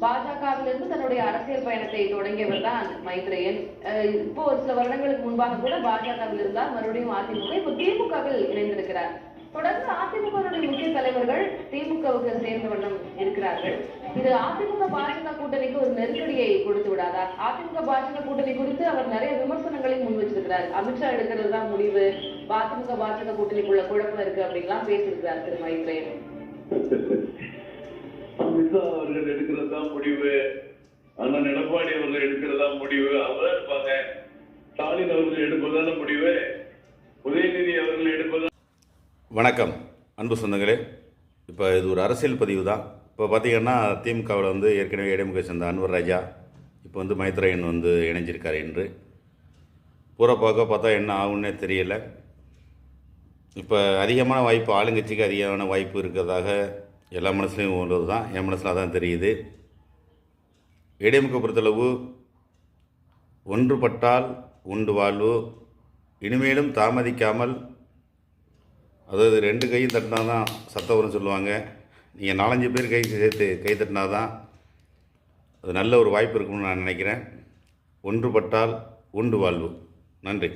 பாஜகவிலிருந்து தன்னுடைய அரசியல் பயணத்தை தொடங்கியவர் தான் மைத்ரேயன். இப்போ ஒரு சில வருடங்களுக்கு முன்பாக கூட பாஜகவில் இருந்தார், மறுபடியும் அதிமுக, இப்போ திமுகவில் இணைந்திருக்கிறார். தொடர்ந்து அதிமுகவுடைய முக்கிய தலைவர்கள் திமுகவுக்கு சேர்ந்த வண்ணம் இருக்கிறார்கள். இது அதிமுக பாஜக கூட்டணிக்கு ஒரு நெருக்கடியை கொடுத்து விடாதா? அதிமுக பாஜக கூட்டணி குறித்து அவர் நிறைய விமர்சனங்களையும் முன் வச்சிருக்கிறார். அமித்ஷா எடுக்கிறது தான் முடிவு, அதிமுக பாஜக கூட்டணிக்குள்ள குழப்பம் இருக்கு அப்படின்லாம் பேசியிருக்கிறார் திரு மைத்ரேயன். அமித்ஷா அவர்கள் எடுக்கிறது தான் முடிவு, அண்ணன் எடப்பாடி அவர்கள் எடுக்கிறதா முடிவு, அவர் இருப்பாங்க. ஸ்டாலின் அவர்கள் எடுப்பதான முடிவு, உதயநிதி அவர்கள் எடுப்பதா. வணக்கம் அன்பு சொந்தங்களே. இப்போ இது ஒரு அரசியல் பதிவு தான். இப்போ பார்த்திங்கன்னா திமுகவில் வந்து ஏற்கனவே ஏடிஎம்கே சேர்ந்த அன்வர் ராஜா இப்போ வந்து மைத்ரேயன் வந்து இணைஞ்சிருக்கார் என்று பார்த்தா என்ன ஆகுன்னே தெரியலை. இப்போ அதிகமான வாய்ப்பு ஆளுங்கட்சிக்கு அதிகமான வாய்ப்பு இருக்கிறதாக எல்லா மனசுலையும் உள்ளது தான், என் மனசில் அதான் தெரியுது. ஏடிஎம்கே பொறுத்தளவு ஒன்றுபட்டால் உண்டு வாழ்வு, இனிமேலும் தாமதிக்காமல், அதாவது 2 கையும் தட்டினா தான் சத்தம் வரும்னு சொல்லுவாங்க. நீங்கள் 4-5 பேர் சேர்த்து கை தட்டினா தான் அது நல்ல ஒரு வாய்ப்பு இருக்கும்னு நான் நினைக்கிறேன். ஒன்றுபட்டால் உண்டு வாழ்வு. நன்றி.